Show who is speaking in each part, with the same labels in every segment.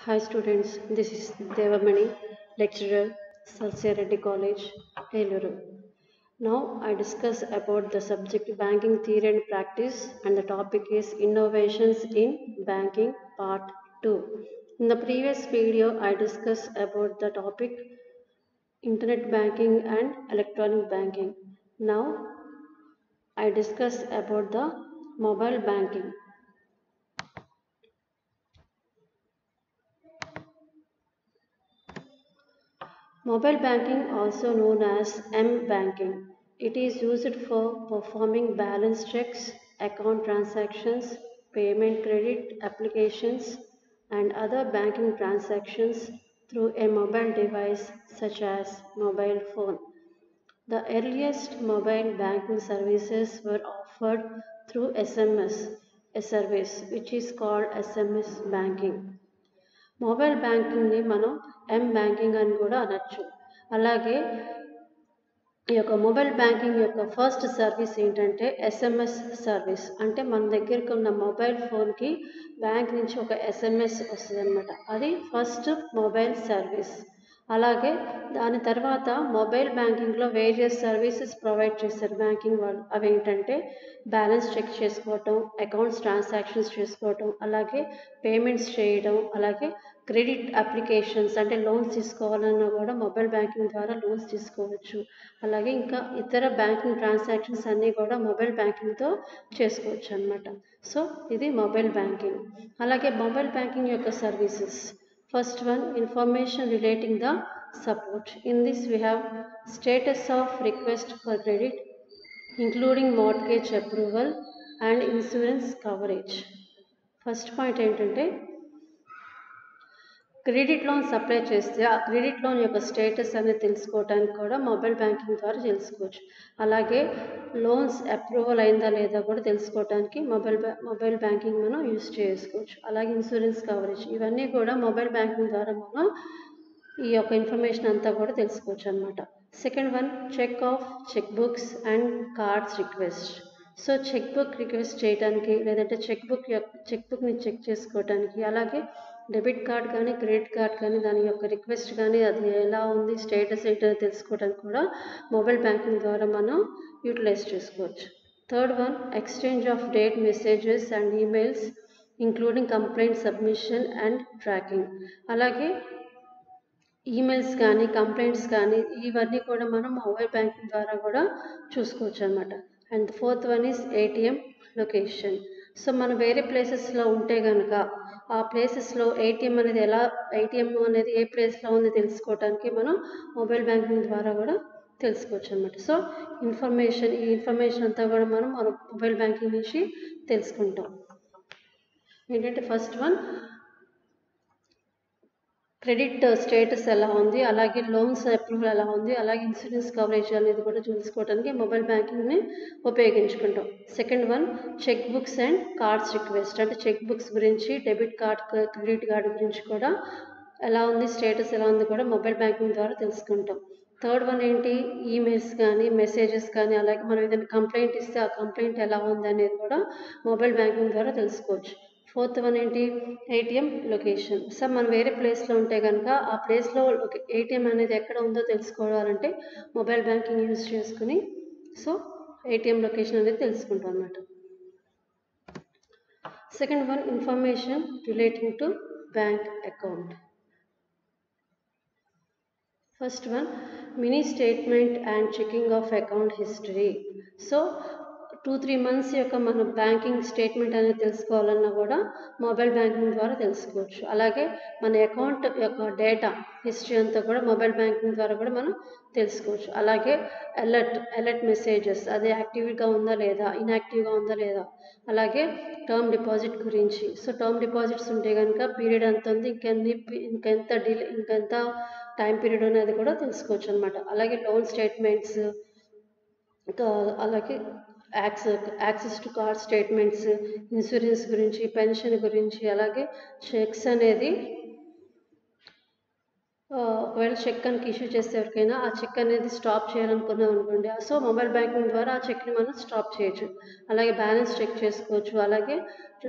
Speaker 1: Hi students, this is Devamani, lecturer, Salsiya Reddy College, Eluru. Now I discuss about the subject banking theory and practice, and the topic is innovations in banking part 2. In the previous video I discussed about the topic internet banking and electronic banking. Now I discuss about the mobile banking. Mobile banking, also known as M-banking, it is used for performing balance checks, account transactions, payment credit applications, and other banking transactions through a mobile device such as mobile phone. The earliest mobile banking services were offered through SMS, a service which is called SMS banking. Mobile బ్యాంకింగ్ని మనం M-బ్యాంకింగ్ అని కూడా అనొచ్చు. అలాగే ఈ యొక్క mobile banking యొక్క ఫస్ట్ సర్వీస్ ఏంటంటే SMS సర్వీస్. అంటే మన దగ్గరకు ఉన్న మొబైల్ ఫోన్కి బ్యాంక్ నుంచి ఒక SMS వస్తుంది అనమాట. అది ఫస్ట్ మొబైల్ సర్వీస్. అలాగే దాని తర్వాత మొబైల్ బ్యాంకింగ్లో వేరియస్ సర్వీసెస్ ప్రొవైడ్ చేస్తారు బ్యాంకింగ్ వాళ్ళు. అవి ఏంటంటే బ్యాలెన్స్ చెక్ చేసుకోవటం, అకౌంట్స్ ట్రాన్సాక్షన్స్ చేసుకోవటం, అలాగే పేమెంట్స్ చేయడం, అలాగే క్రెడిట్ అప్లికేషన్స్ అంటే లోన్స్ తీసుకోవాలన్నా కూడా మొబైల్ బ్యాంకింగ్ ద్వారా లోన్స్ తీసుకోవచ్చు. అలాగే ఇంకా ఇతర బ్యాంకింగ్ ట్రాన్సాక్షన్స్ అన్నీ కూడా మొబైల్ బ్యాంకింగ్తో చేసుకోవచ్చు అన్నమాట. సో ఇది మొబైల్ బ్యాంకింగ్. అలాగే మొబైల్ బ్యాంకింగ్ యొక్క services. First one, information relating the support. In this we have status of request for credit, including mortgage approval and insurance coverage. First point ఏంటంటే credit loans apply చేస్తే ఆ credit loan యొక్క status అనేది తెలుసుకోవడానికి కూడా mobile banking ద్వారా తెలుసుకోవచ్చు. అలాగే లోన్స్ అప్రూవల్ అయిందా లేదా కూడా తెలుసుకోవడానికి మొబైల్ బ్యాంకింగ్ మనం యూజ్ చేసుకోవచ్చు. అలాగే ఇన్సూరెన్స్ కవరేజ్, ఇవన్నీ కూడా మొబైల్ బ్యాంకింగ్ ద్వారా మనం ఈ యొక్క ఇన్ఫర్మేషన్ అంతా కూడా తెలుసుకోవచ్చు అనమాట. Second one, check books and cards request. So check book request చేయడానికి లేదంటే చెక్ బుక్ని చెక్ చేసుకోవడానికి, అలాగే డెబిట్ కార్డ్ కానీ క్రెడిట్ కార్డ్ కానీ దాని యొక్క రిక్వెస్ట్ కానీ అది ఎలా ఉంది స్టేటస్ ఏంటో తెలుసుకోవడానికి కూడా మొబైల్ బ్యాంకింగ్ ద్వారా మనం యూటిలైజ్ చేసుకోవచ్చు. Third one, exchange of date messages and emails including complaint submission and tracking. అలాగే ఈమెయిల్స్ కానీ కంప్లైంట్స్ కానీ ఇవన్నీ కూడా మనం మొబైల్ బ్యాంకింగ్ ద్వారా కూడా చూసుకోవచ్చు అనమాట. And fourth one is ATM location. So మనం వేరే ప్లేసెస్లో ఉంటే కనుక ఆ ప్లేసెస్లో ఏటీఎం అనేది ఏ ప్లేస్లో ఉంది తెలుసుకోవడానికి మనం మొబైల్ బ్యాంకింగ్ ద్వారా కూడా తెలుసుకోవచ్చు అనమాట. సో ఈ ఇన్ఫర్మేషన్ అంతా కూడా మనం మన మొబైల్ బ్యాంకింగ్ నుంచి తెలుసుకుంటాం. ఏంటంటే ఫస్ట్ వన్, క్రెడిట్ స్టేటస్ ఎలా ఉంది, అలాగే లోన్స్ అప్రూవల్ ఎలా ఉంది, అలాగే ఇన్సూరెన్స్ కవరేజ్ అనేది కూడా చూసుకోవడానికి మొబైల్ బ్యాంకింగ్ని ఉపయోగించుకుంటాం. Second one, check books and cards request. అంటే చెక్ బుక్స్ గురించి, డెబిట్ కార్డ్ క్రెడిట్ కార్డు గురించి కూడా ఎలా ఉంది స్టేటస్ ఎలా ఉంది కూడా మొబైల్ బ్యాంకింగ్ ద్వారా తెలుసుకుంటాం. థర్డ్ వన్ ఏంటి, ఈమెయిల్స్ కానీ మెసేజెస్ కానీ, అలాగే మనం ఏదైనా కంప్లైంట్ ఇస్తే ఆ కంప్లైంట్ ఎలా ఉంది అనేది కూడా మొబైల్ బ్యాంకింగ్ ద్వారా తెలుసుకోవచ్చు. ఫోర్త్ వన్ ఏంటి, ATM లొకేషన్. సో మనం వేరే ప్లేస్లో ఉంటే కనుక ఆ ప్లేస్లో ATM అనేది ఎక్కడ ఉందో తెలుసుకోవాలంటే మొబైల్ బ్యాంకింగ్ యూజ్ చేసుకుని సో ATM లొకేషన్ అనేది తెలుసుకుంటాం అన్నమాట. Second one, information relating to bank account. First one, mini statement and checking of account history. So 2-3 months యొక్క మన బ్యాంకింగ్ స్టేట్మెంట్ అనేది తెలుసుకోవాలన్నా కూడా మొబైల్ బ్యాంకింగ్ ద్వారా తెలుసుకోవచ్చు. అలాగే మన అకౌంట్ యొక్క డేటా హిస్టరీ అంతా కూడా మొబైల్ బ్యాంకింగ్ ద్వారా కూడా మనం తెలుసుకోవచ్చు. అలాగే అలర్ట్ మెసేజెస్, అది యాక్టివ్గా ఉందా లేదా, ఇన్యాక్టివ్గా ఉందా లేదా. అలాగే టర్మ్ డిపాజిట్ గురించి. సో టర్మ్ డిపాజిట్స్ ఉంటే కనుక పీరియడ్ ఎంత ఉంది, ఇంకెంత టైం పీరియడ్ అనేది కూడా తెలుసుకోవచ్చు అనమాట. అలాగే లోన్ స్టేట్మెంట్స్, అలాగే access to card statements, insurance గురించి, పెన్షన్ గురించి, అలాగే చెక్స్ అనేది ఒకవేళ చెక్ కనుక ఇష్యూ చేస్తే ఎవరికైనా ఆ చెక్ అనేది స్టాప్ చేయాలనుకున్నాం అనుకోండి, సో మొబైల్ బ్యాంకింగ్ ద్వారా ఆ చెక్ని మనం స్టాప్ చేయొచ్చు. అలాగే బ్యాలెన్స్ చెక్ చేసుకోవచ్చు. అలాగే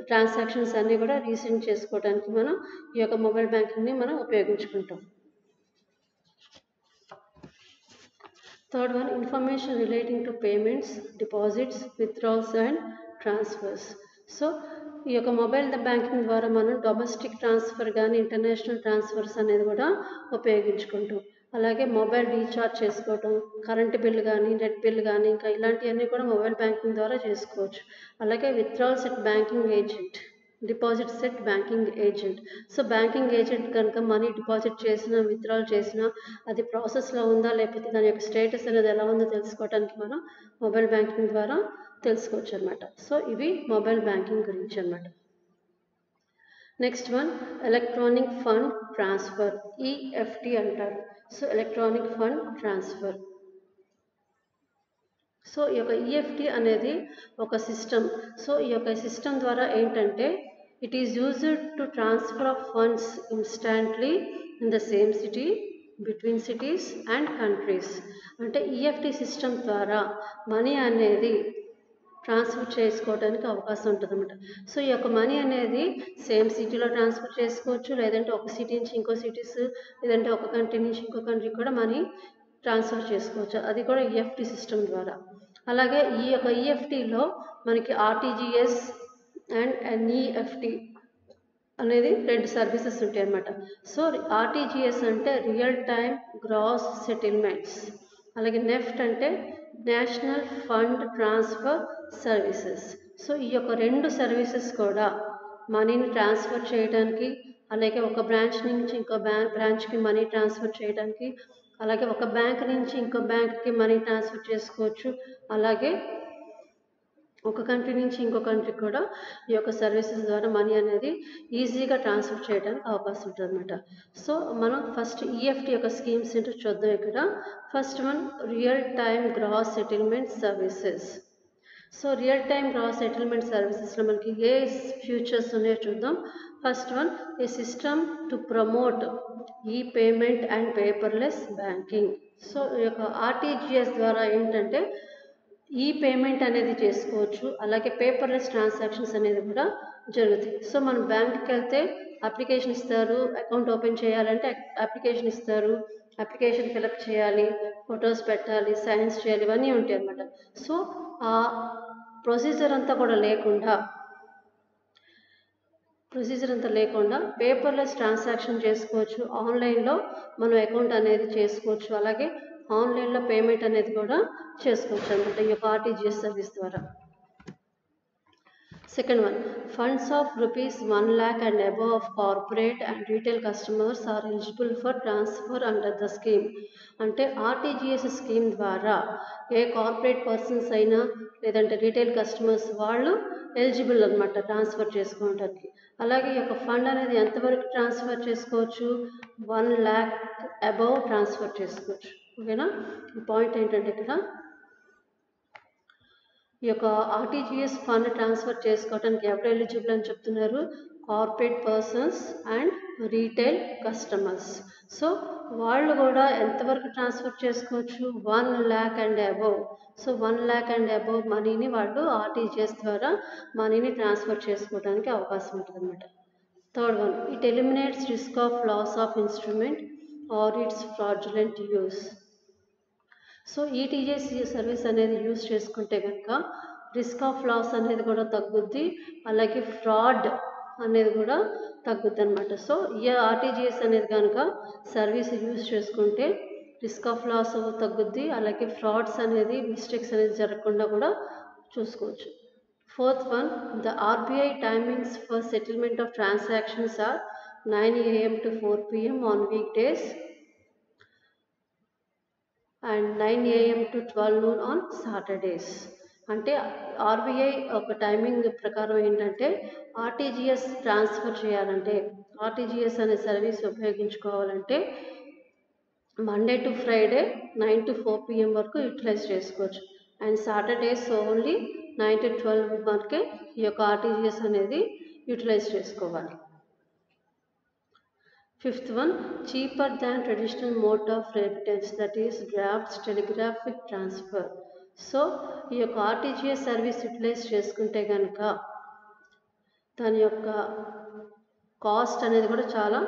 Speaker 1: ట్రాన్సాక్షన్స్ అన్నీ కూడా రీసెంట్ చేసుకోవడానికి మనం ఈ యొక్క మొబైల్ బ్యాంకింగ్ని మనం ఉపయోగించుకుంటాం. Third one, information relating to payments, deposits, withdrawals and transfers. So ఈ యొక్క మొబైల్ బ్యాంకింగ్ ద్వారా మనం డొమెస్టిక్ ట్రాన్స్ఫర్ కానీ ఇంటర్నేషనల్ ట్రాన్స్ఫర్స్ అనేది కూడా ఉపయోగించుకుంటాం. అలాగే మొబైల్ రీఛార్జ్ చేసుకోవటం, కరెంటు బిల్లు కానీ నెట్ బిల్లు కానీ ఇంకా ఇలాంటివన్నీ కూడా మొబైల్ బ్యాంకింగ్ ద్వారా చేసుకోవచ్చు. అలాగే withdrawals at banking agent, deposits at banking agent. So banking agent కనుక మనీ డిపాజిట్ చేసినా విత్డ్రాల్ చేసినా అది ప్రాసెస్లో ఉందా లేకపోతే దాని యొక్క స్టేటస్ అనేది ఎలా ఉందో తెలుసుకోవడానికి మనం మొబైల్ బ్యాంకింగ్ ద్వారా తెలుసుకోవచ్చు అనమాట. సో ఇవి మొబైల్ బ్యాంకింగ్ గురించి అనమాట. Next one, electronic fund transfer, EFT అంటారు. So electronic fund transfer. So ఈ యొక్క ఈఎఫ్టీ అనేది ఒక సిస్టమ్. సో ఈ యొక్క సిస్టమ్ ద్వారా ఏంటంటే it is used to transfer of funds instantly in the same city, between cities and countries. అంటే ఈఎఫ్టీ సిస్టమ్ ద్వారా మనీ అనేది ట్రాన్స్ఫర్ చేసుకోవడానికి అవకాశం ఉంటుంది అన్నమాట. సో ఈ యొక్క మనీ అనేది సేమ్ సిటీలో ట్రాన్స్ఫర్ చేసుకోవచ్చు, లేదంటే ఒక సిటీ నుంచి ఇంకో సిటీస్, లేదంటే ఒక కంట్రీ నుంచి ఇంకో కంట్రీ కూడా మనీ ట్రాన్స్ఫర్ చేసుకోవచ్చు. అది కూడా ఈఎఫ్టీ సిస్టమ్ ద్వారా. అలాగే ఈ యొక్క ఈఎఫ్టీలో మనకి ఆర్టీజీఎస్ అండ్ ఎన్ఈఎఫ్టీ అనేది 2 సర్వీసెస్ ఉంటాయి అన్నమాట. సో ఆర్టీజీఎస్ అంటే రియల్ టైమ్ గ్రాస్ సెటిల్మెంట్స్, అలాగే నెఫ్ట్ అంటే national fund transfer services. So ఈ యొక్క 2 సర్వీసెస్ కూడా మనీని ట్రాన్స్ఫర్ చేయడానికి, అలాగే ఒక బ్రాంచ్ నుంచి ఇంకో బ్రాంచ్కి మనీ ట్రాన్స్ఫర్ చేయడానికి, అలాగే ఒక బ్యాంక్ నుంచి ఇంకో బ్యాంక్కి మనీ ట్రాన్స్ఫర్ చేసుకోవచ్చు. అలాగే ఒక కంట్రీ నుంచి ఇంకో కంట్రీకి కూడా ఈ యొక్క సర్వీసెస్ ద్వారా మనీ అనేది ఈజీగా ట్రాన్స్ఫర్ చేయడానికి అవకాశం ఉంటుంది అనమాట. సో మనం ఫస్ట్ ఈఎఫ్టీ యొక్క స్కీమ్స్ ఏంటో చూద్దాం ఇక్కడ. First one, real time gross settlement services. So real time gross settlement సర్వీసెస్లో మనకి ఏ ఫ్యూచర్స్ ఉన్నాయో చూద్దాం. First one, a system to promote e payment and paperless banking. So ఈ యొక్క ఆర్టీజీఎస్ ద్వారా ఏంటంటే ఈ పేమెంట్ అనేది చేసుకోవచ్చు, అలాగే పేపర్లెస్ ట్రాన్సాక్షన్స్ అనేది కూడా జరుగుతాయి. సో మనం బ్యాంక్కి వెళ్తే అప్లికేషన్ ఇస్తారు, అకౌంట్ ఓపెన్ చేయాలంటే అప్లికేషన్ ఇస్తారు, అప్లికేషన్ ఫిలప్ చేయాలి, ఫొటోస్ పెట్టాలి, సైన్స్ చేయాలి, ఇవన్నీ ఉంటాయి అన్నమాట. సో ఆ ప్రొసీజర్ అంతా లేకుండా పేపర్లెస్ ట్రాన్సాక్షన్ చేసుకోవచ్చు. ఆన్లైన్లో మనం అకౌంట్ అనేది చేసుకోవచ్చు, అలాగే ఆన్లైన్లో పేమెంట్ అనేది కూడా చేసుకోవచ్చు అనమాట ఈ యొక్క ఆర్టీజీఎస్ సర్వీస్ ద్వారా. Second one, funds of ₹1 lakh and above of corporate and retail customers are eligible for transfer under the scheme. అంటే ఆర్టీజీఎస్ స్కీమ్ ద్వారా ఏ కార్పొరేట్ పర్సన్స్ అయినా లేదంటే రీటైల్ కస్టమర్స్ వాళ్ళు ఎలిజిబుల్ అనమాట ట్రాన్స్ఫర్ చేసుకోవడానికి. అలాగే ఈ యొక్క ఫండ్ అనేది ఎంతవరకు ట్రాన్స్ఫర్ చేసుకోవచ్చు, 1 lakh అబవ్ ట్రాన్స్ఫర్ చేసుకోవచ్చు. ఓకేనా. ఈ పాయింట్ ఏంటంటే ఇక్కడ ఈ యొక్క ఆర్టీజీఎస్ ఫండ్ ట్రాన్స్ఫర్ చేసుకోవడానికి ఎవరు ఎలిజిబుల్ అని చెప్తున్నారు, corporate persons and retail customers. So వాళ్ళు కూడా ఎంతవరకు ట్రాన్స్ఫర్ చేసుకోవచ్చు, 1 lakh and above. So 1 lakh and above మనీని వాళ్ళు ఆర్టీజీఎస్ ద్వారా మనీని ట్రాన్స్ఫర్ చేసుకోవడానికి అవకాశం ఉంటుంది అన్నమాట. Third one, it eliminates risk of loss of instrument or its fraudulent use. So ETGS service అనేది యూజ్ చేసుకుంటే కనుక రిస్క్ ఆఫ్ లాస్ అనేది కూడా తగ్గుద్ది, అలాగే ఫ్రాడ్ అనేది కూడా తగ్గుద్ది అనమాట. సో ఈ ఆర్టీజీఎస్ అనేది కనుక సర్వీస్ యూజ్ చేసుకుంటే రిస్క్ ఆఫ్ లాస్ తగ్గుద్ది, అలాగే ఫ్రాడ్స్ అనేది మిస్టేక్స్ అనేది జరగకుండా కూడా చూసుకోవచ్చు. Fourth one, the RBI timings for settlement of transactions are 9 AM to 4 PM on weekdays and 9 AM to 12 noon on Saturdays. అంటే ఆర్బీఐ ఒక టైమింగ్ ప్రకారం ఏంటంటే ఆర్టీజీఎస్ ట్రాన్స్ఫర్ చేయాలంటే, ఆర్టీజీఎస్ అనే సర్వీస్ ఉపయోగించుకోవాలంటే Monday to Friday 9 to 4 PM వరకు utilize చేసుకోవచ్చు, and Saturdays only 9 to 12 వరకే ఈ యొక్క ఆర్టీజీఎస్ అనేది యూటిలైజ్ చేసుకోవాలి. Fifth one, cheaper than traditional mode of remittance, that is drafts telegraphic transfer. So ఈ యొక్క ఆర్టీజీఎస్ సర్వీస్ యూటిలైజ్ చేసుకుంటే కనుక దాని యొక్క కాస్ట్ అనేది కూడా చాలా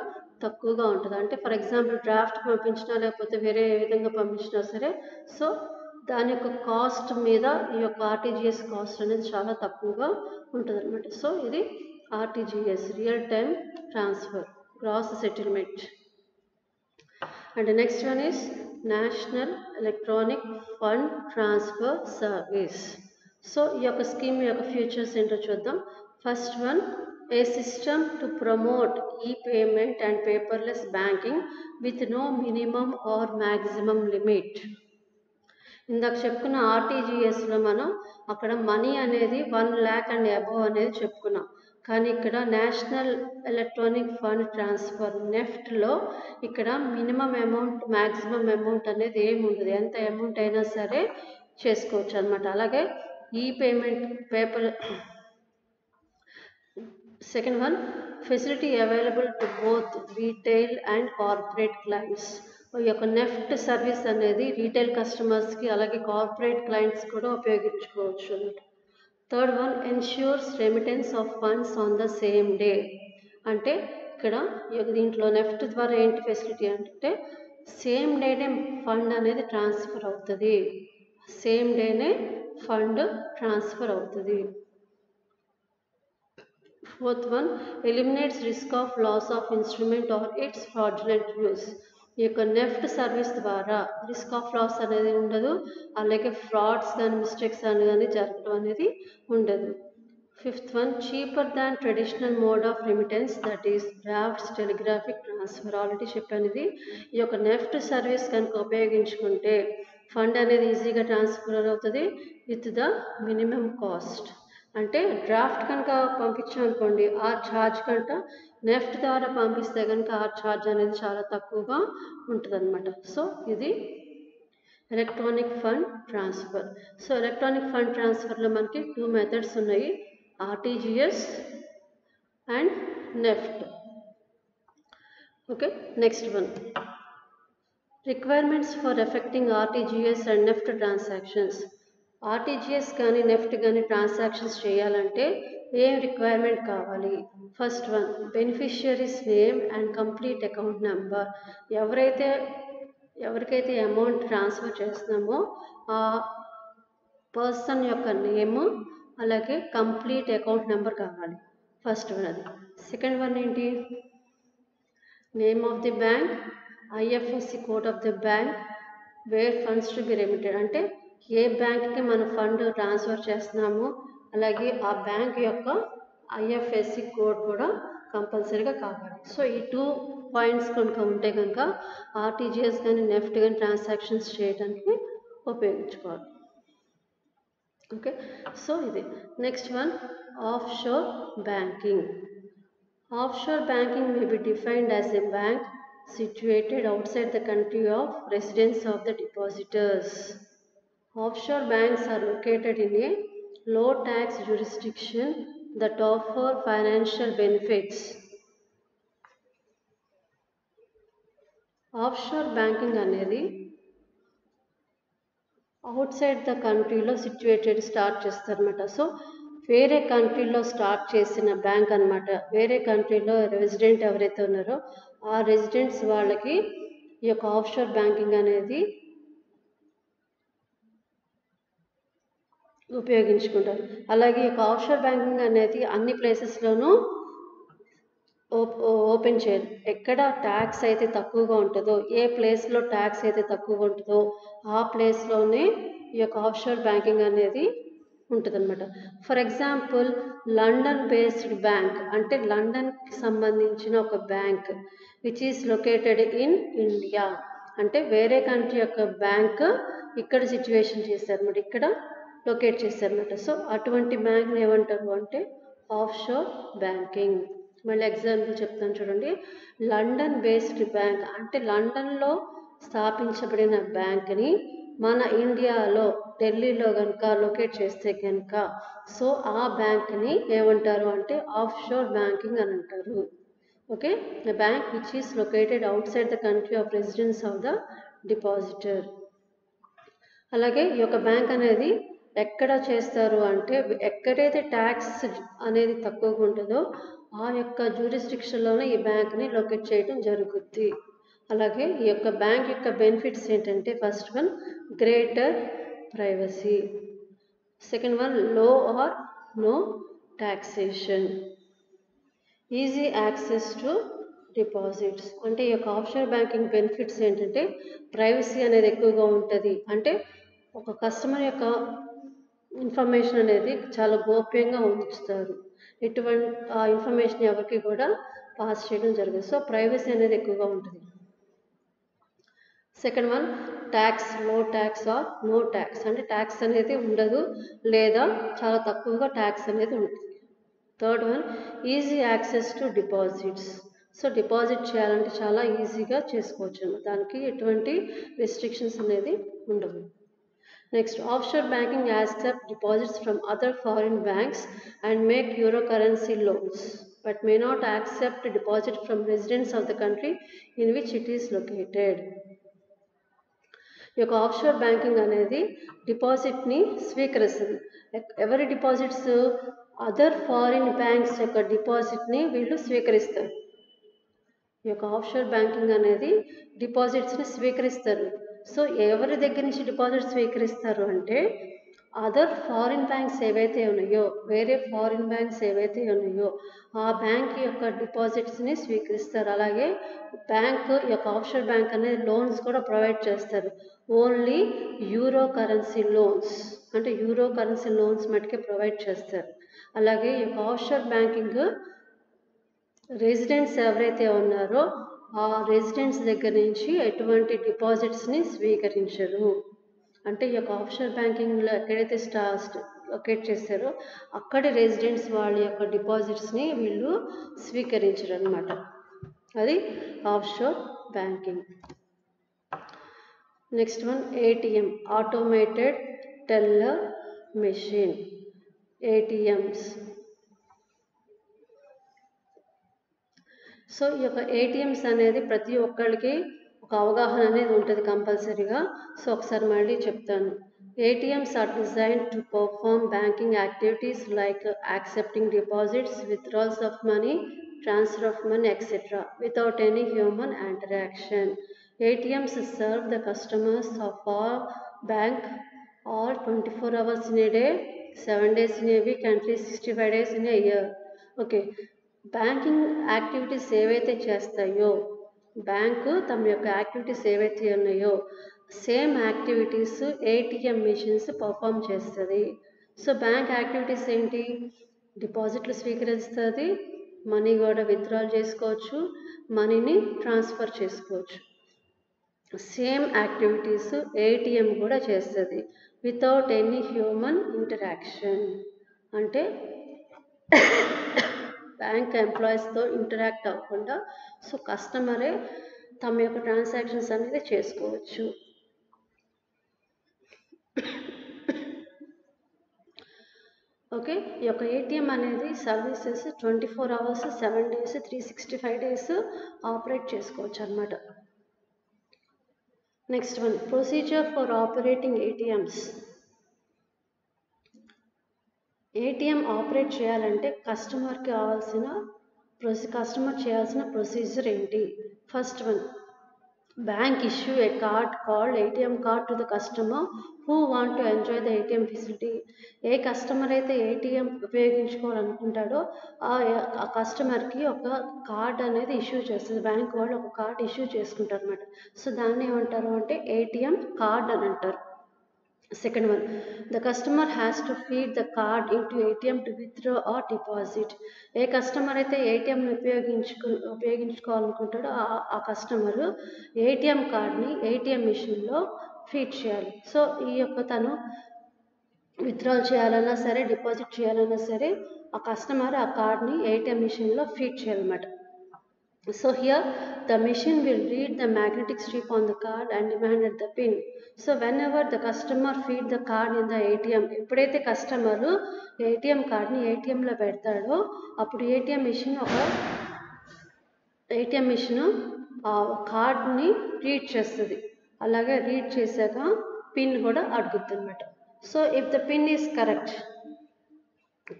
Speaker 1: తక్కువగా ఉంటుంది. అంటే ఫర్ ఎగ్జాంపుల్ డ్రాఫ్ట్ పంపించినా లేకపోతే వేరే ఏ విధంగా పంపించినా సరే, సో దాని యొక్క కాస్ట్ మీద ఈ యొక్క ఆర్టీజీఎస్ కాస్ట్ అనేది చాలా తక్కువగా ఉంటుంది అనమాట. సో ఇది RTGS, real time transfer, gross settlement. And next one is national electronic fund transfer service. So ఈ యొక్క స్కీమ్ యొక్క ఫ్యూచర్స్ ఏంటో చూద్దాం. First one, a system to promote e-payment and paperless banking with no minimum or maximum limit. ఇందాక చెప్పుకున్న ఆర్టీజీఎస్లో మనం అక్కడ money అనేది 1 lakh అండ్ అబోవ్ అనేది చెప్పుకున్నాం. కానీ ఇక్కడ నేషనల్ ఎలక్ట్రానిక్ ఫండ్ ట్రాన్స్ఫర్ నెఫ్ట్లో ఇక్కడ మినిమం అమౌంట్ మ్యాక్సిమం అమౌంట్ అనేది ఏమి ఉండదు, ఎంత అమౌంట్ అయినా సరే చేసుకోవచ్చు అనమాట. అలాగే ఈ payment paper. Second one, facility available to both retail and corporate clients. ఈ యొక్క నెఫ్ట్ సర్వీస్ అనేది రీటైల్ కస్టమర్స్కి అలాగే కార్పొరేట్ క్లయింట్స్ కూడా ఉపయోగించుకోవచ్చు. Third one, ensures remittance of funds on the same day. అంటే ఇక్కడ దీంట్లో నెఫ్ట్ ద్వారా ఏంటి ఫెసిలిటీ అంటే సేమ్ డేనే ఫండ్ అనేది ట్రాన్స్ఫర్ అవుతుంది, సేమ్ డేనే ఫండ్ ట్రాన్స్ఫర్ అవుతుంది. Fourth one, eliminates risk of loss of instrument or its fraudulent use. ఈ యొక్క నెఫ్ట్ సర్వీస్ ద్వారా రిస్క్ ఆఫ్ లాస్ అనేది ఉండదు, అలాగే ఫ్రాడ్స్ కానీ మిస్టేక్స్ కానీ జరగడం అనేది ఉండదు. Fifth one, cheaper than traditional mode of remittance, that is drafts telegraphic transfer. Already చెప్పాను ఇది. ఈ యొక్క నెఫ్ట్ సర్వీస్ కనుక ఉపయోగించుకుంటే ఫండ్ అనేది ఈజీగా ట్రాన్స్ఫర్ అవుతుంది విత్ ద మినిమం కాస్ట్. అంటే డ్రాఫ్ట్ కనుక పంపించామనుకోండి ఆ ఛార్జ్ కనుక నెఫ్ట్ ద్వారా పంపిస్తే కనుక ఆ ఛార్జ్ అనేది చాలా తక్కువగా ఉంటుంది అనమాట. సో ఇది electronic fund transfer. So electronic fund ట్రాన్స్ఫర్లో మనకి 2 మెథడ్స్ ఉన్నాయి, RTGS and NEFT. Okay, next one, requirements for effecting RTGS and NEFT transactions. RTGS కానీ నెఫ్ట్ కానీ ట్రాన్సాక్షన్స్ చేయాలంటే ఏం రిక్వైర్మెంట్ కావాలి? First one, beneficiary's name and complete account number. ఎవరికైతే amount transfer చేస్తున్నామో ఆ పర్సన్ యొక్క నేము అలాగే కంప్లీట్ అకౌంట్ నెంబర్ కావాలి. ఫస్ట్ వన్ అది. సెకండ్ వన్ ఏంటి? Name of the bank, IFSC code of the bank, where funds to be remitted. అంటే ఏ బ్యాంక్కి మనం ఫండ్ ట్రాన్స్ఫర్ చేస్తున్నామో అలాగే ఆ బ్యాంక్ యొక్క ఐఎఫ్ఎస్సి కోడ్ కూడా కంపల్సరీగా కావాలి. సో ఈ 2 పాయింట్స్ కనుక ఉంటే కనుక ఆర్టీజీఎస్ కానీ నెఫ్ట్ కానీ ట్రాన్సాక్షన్స్ చేయడానికి ఉపయోగించుకోవాలి. ఓకే, సో ఇది. Next one, of sure banking. Of sure banking may be defined as a bank situated outside the country of residence of the depositors. Offshore banks are located in a low tax jurisdiction that offer financial benefits. Offshore banking అనేది outside the కంట్రీలో situated start చేస్తారన్నమాట. So వేరే కంట్రీలో start చేసిన bank అనమాట. వేరే కంట్రీలో resident ఎవరైతే ఉన్నారో ఆ రెసిడెంట్స్ వాళ్ళకి ఈ యొక్క ఆఫ్షోర్ బ్యాంకింగ్ అనేది ఉపయోగించుకుంటారు. అలాగే ఈ యొక్క ఆఫ్షోర్ బ్యాంకింగ్ అనేది అన్ని ప్లేసెస్లోనూ ఓపెన్ చేయరు. ఎక్కడ ట్యాక్స్ అయితే తక్కువగా ఉంటుందో, ఏ ప్లేస్లో ట్యాక్స్ అయితే తక్కువగా ఉంటుందో ఆ ప్లేస్లోనే ఈ యొక్క ఆఫ్షోర్ బ్యాంకింగ్ అనేది ఉంటుందన్నమాట. For example London based bank అంటే లండన్కి సంబంధించిన ఒక bank which is located in India. అంటే వేరే కంట్రీ యొక్క బ్యాంక్ ఇక్కడ సిచ్యువేషన్ చేశారన్నమాట, ఇక్కడ లొకేట్ చేశారన్నమాట. సో అటువంటి బ్యాంక్ని ఏమంటారు అంటే ఆఫ్షోర్ బ్యాంకింగ్. మళ్ళీ ఎగ్జాంపుల్ చెప్తాను చూడండి. లండన్ బేస్డ్ బ్యాంక్ అంటే లండన్లో స్థాపించబడిన బ్యాంక్ని మన ఇండియాలో ఢిల్లీలో కనుక లొకేట్ చేస్తే కనుక సో ఆ బ్యాంక్ని ఏమంటారు అంటే ఆఫ్షోర్ బ్యాంకింగ్ అని అంటారు. Okay, a bank which is located outside the country of residence of the depositor. అలాగే ఈ యొక్క బ్యాంక్ అనేది ఎక్కడ చేస్తారు అంటే ఎక్కడైతే ట్యాక్స్ అనేది తక్కువగా ఉంటుందో ఆ యొక్క జ్యూరిస్డిక్షన్లోనే ఈ బ్యాంక్ని లొకేట్ చేయడం జరుగుద్ది. అలాగే ఈ యొక్క బ్యాంక్ యొక్క బెనిఫిట్స్ ఏంటంటే first one greater privacy, second one low or no taxation, easy access to deposits. అంటే ఈ యొక్క ఆఫ్షోర్ బ్యాంకింగ్ బెనిఫిట్స్ ఏంటంటే ప్రైవసీ అనేది ఎక్కువగా ఉంటుంది. అంటే ఒక కస్టమర్ యొక్క ఇన్ఫర్మేషన్ అనేది చాలా గోప్యంగా ఉంచుతారు, ఎటువంటి ఆ ఇన్ఫర్మేషన్ ఎవరికి కూడా పాస్ చేయడం జరగదు. సో ప్రైవసీ అనేది ఎక్కువగా ఉంటుంది. సెకండ్ వన్ ట్యాక్స్, లో ట్యాక్స్ ఆర్ నో ట్యాక్స్, అంటే ట్యాక్స్ అనేది ఉండదు లేదా చాలా తక్కువగా ట్యాక్స్ అనేది ఉంటుంది. Third one easy access to deposits. So deposit చేయాలంటే చాలా ఈజీగా చేసుకోవచ్చు, దానికి ఎటువంటి రెస్ట్రిక్షన్స్ అనేది ఉండవు. Next, offshore banking accept deposits from other foreign banks and make euro currency loans but may not accept deposit from residents of the country in which it is located. ఈ యొక్క ఆఫ్షోర్ బ్యాంకింగ్ అనేది డిపాజిట్ని స్వీకరిస్తుంది. ఎవరి deposits? Other foreign banks యొక్క డిపాజిట్ని వీళ్ళు స్వీకరిస్తారు. ఈ యొక్క offshore banking అనేది డిపాజిట్స్ని స్వీకరిస్తారు. సో ఎవరి దగ్గర నుంచి డిపాజిట్ స్వీకరిస్తారు అంటే అదర్ ఫారిన్ బ్యాంక్స్ ఏవైతే ఉన్నాయో, వేరే ఫారిన్ బ్యాంక్స్ ఏవైతే ఉన్నాయో ఆ బ్యాంక్ యొక్క డిపాజిట్స్ని స్వీకరిస్తారు. అలాగే బ్యాంక్ యొక్క ఆఫ్షోర్ బ్యాంక్ అనేది లోన్స్ కూడా ప్రొవైడ్ చేస్తారు. ఓన్లీ యూరో కరెన్సీ లోన్స్, అంటే యూరో కరెన్సీ లోన్స్ మటుకే ప్రొవైడ్ చేస్తారు. అలాగే ఈ యొక్క ఆఫ్షోర్ బ్యాంకింగ్ రెసిడెంట్స్ ఎవరైతే ఉన్నారో ఆ రెసిడెంట్స్ దగ్గర నుంచి ఎటువంటి డిపాజిట్స్ని స్వీకరించరు. అంటే ఈ యొక్క ఆఫ్షోర్ బ్యాంకింగ్లో ఎక్కడైతే లొకేట్ చేస్తారో అక్కడి రెసిడెంట్స్ వాళ్ళ యొక్క డిపాజిట్స్ని వీళ్ళు స్వీకరించరు అనమాట. అది offshore banking. Next one ATM, automated teller machine, ATMs. So ఈ యొక్క ఏటీఎంస్ అనేది ప్రతి ఒక్కరికి ఒక అవగాహన అనేది ఉంటుంది కంపల్సరీగా. సో ఒకసారి మళ్ళీ చెప్తాను. ATMs are designed to perform banking activities like accepting deposits, withdrawals of money, transfer of money etcetera without any human interaction. ATMs serve the customers of our bank all 24 hours in a day, 7 days in a week and 365 days in a year. Okay. Banking activities ఏవైతే చేస్తాయో, bank తమ యొక్క activities ఏవైతే ఉన్నాయో same activities ATM machines perform చేస్తుంది. So bank activities ఏంటి? డిపాజిట్లు స్వీకరిస్తుంది, money కూడా విత్డ్రాల్ చేసుకోవచ్చు, మనీని ట్రాన్స్ఫర్ చేసుకోవచ్చు. సేమ్ యాక్టివిటీస్ ఏటీఎం కూడా చేస్తుంది వితౌట్ ఎనీ హ్యూమన్ ఇంటరాక్షన్. అంటే బ్యాంక్ ఎంప్లాయీస్తో ఇంటరాక్ట్ అవ్వకుండా సో కస్టమరే తమ యొక్క ట్రాన్సాక్షన్స్ అనేది చేసుకోవచ్చు. ఓకే. ఈ యొక్క ఏటీఎం అనేది services 24 hours 7 days 365 days operate చేసుకోవచ్చు అన్నమాట. Next one, procedure for operating ATMs. ATM operate చేయాలంటే కస్టమర్ చేయాల్సిన ప్రొసీజర్ ఏంటి? First one, bank issue A card called ATM card to the customer who want to enjoy the ATM facility. A customer అయితే ATM ఉపయోగించుకోవాలనుకుంటాడో ఆ కస్టమర్కి ఒక card అనేది issue చేస్తుంది. Bank వాళ్ళు ఒక కార్డ్ ఇష్యూ చేసుకుంటారు అనమాట. సో దాన్ని ఏమంటారు అంటే ఏటీఎం కార్డ్ అని అంటారు. Second one, the customer has to feed the card into ATM to withdraw or deposit. A customer అయితే ఏటీఎంని ఉపయోగించుకోవాలనుకుంటాడో ఆ కస్టమర్ ఏటీఎం కార్డ్ని ఏటీఎం మిషన్లో ఫీడ్ చేయాలి. సో ఈ యొక్క తను విత్డ్రాల్ చేయాలన్నా సరే, డిపాజిట్ చేయాలన్నా సరే ఆ కస్టమర్ ఆ కార్డ్ని ఏటీఎం మిషన్లో ఫీడ్ చేయాలన్నమాట. So here the machine will read the magnetic strip on the card and demanded the pin. So whenever the customer feed the card in the ATM, ఎప్పుడైతే కస్టమర్ ఏటీఎం కార్డ్ని ఏటీఎంలో పెడతాడో అప్పుడు ATM machine ఒక ATM machine ఆ కార్డ్ని read చేస్తుంది. అలాగే read చేశాక పిన్ కూడా అడుగుతుంది అనమాట. So if the pin is correct,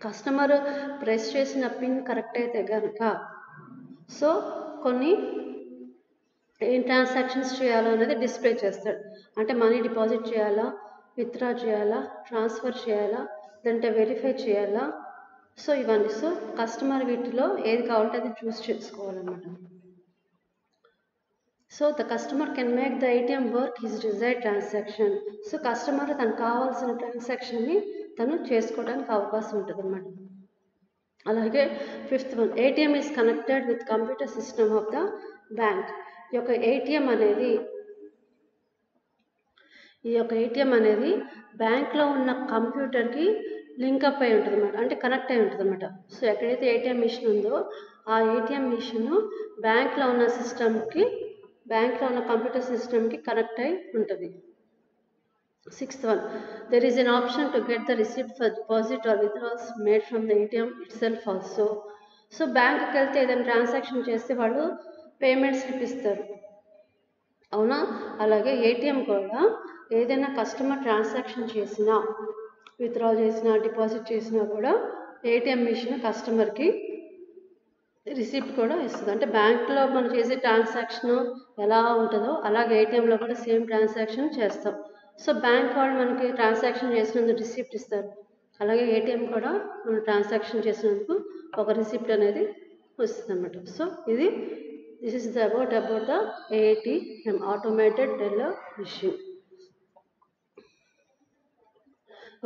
Speaker 1: customer press చేసిన పిన్ కరెక్ట్ అయితే కనుక సో కొన్ని ఏం ట్రాన్సాక్షన్స్ చేయాలో అనేది డిస్ప్లే చేస్తాడు. అంటే మనీ డిపాజిట్ చేయాలా, విత్డ్రా చేయాలా, ట్రాన్స్ఫర్ చేయాలా, లేదంటే వెరిఫై చేయాలా, సో ఇవన్నీ. సో కస్టమర్ వీటిలో ఏది కావాలంటే అది చూస్ చేసుకోవాలన్నమాట. So the customer can make the ATM work his desired transaction. So customer తనకు కావాల్సిన ట్రాన్సాక్షన్ని తను చేసుకోవడానికి అవకాశం ఉంటుంది అన్నమాట. అలాగే 5th one, ATM is connected with computer system of the bank. ఈ యొక్క ఏటీఎం అనేది బ్యాంక్లో ఉన్న కంప్యూటర్కి లింకప్ అయి ఉంటుంది అన్నమాట, అంటే కనెక్ట్ అయి ఉంటుంది అన్నమాట. సో ఎక్కడైతే ఏటీఎం మిషన్ ఉందో ఆ ఏటీఎం మిషన్ బ్యాంక్లో ఉన్న సిస్టమ్కి, బ్యాంక్లో ఉన్న కంప్యూటర్ సిస్టమ్కి కనెక్ట్ అయి ఉంటుంది. 6th one, there is an option to get the receipt for deposit or withdrawals made from the ATM itself also. So బ్యాంక్కి వెళ్తే ఏదైనా ట్రాన్సాక్షన్ చేస్తే వాళ్ళు పేమెంట్ స్లిప్ ఇస్తారు, అవునా? అలాగే ఏటీఎం కూడా ఏదైనా కస్టమర్ ట్రాన్సాక్షన్ చేసినా, విత్డ్రాల్ చేసినా, డిపాజిట్ చేసినా కూడా ఏటీఎం మిషన్ కస్టమర్కి రిసిప్ట్ కూడా ఇస్తుంది. అంటే బ్యాంక్లో మనం చేసే ట్రాన్సాక్షన్ ఎలా ఉంటుందో అలాగే ఏటీఎంలో కూడా సేమ్ ట్రాన్సాక్షన్ చేస్తాం. సో బ్యాంక్ వాళ్ళు మనకి ట్రాన్సాక్షన్ చేసినందుకు రిసిప్ట్ ఇస్తారు, అలాగే ఏటీఎం కూడా మనం ట్రాన్సాక్షన్ చేసినందుకు ఒక రిసిప్ట్ అనేది వస్తుంది అన్నమాట. So this is about the ATM, automated teller machine.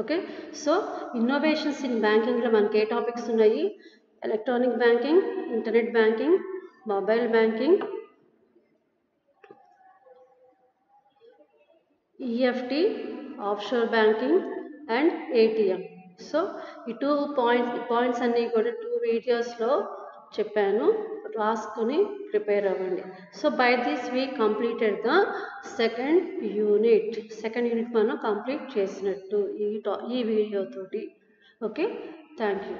Speaker 1: Okay, so innovations in బ్యాంకింగ్లో మనకి ఏ టాపిక్స్ ఉన్నాయి? Electronic banking, internet banking, mobile banking, EFT, offshore banking and ATM. So ఈ పాయింట్స్ అన్నీ కూడా 2 వీడియోస్లో చెప్పాను, రాసుకొని ప్రిపేర్ అవ్వండి. So by this we completed the second unit మనం కంప్లీట్ చేసినట్టు ఈ వీడియోతోటి. Okay, thank you.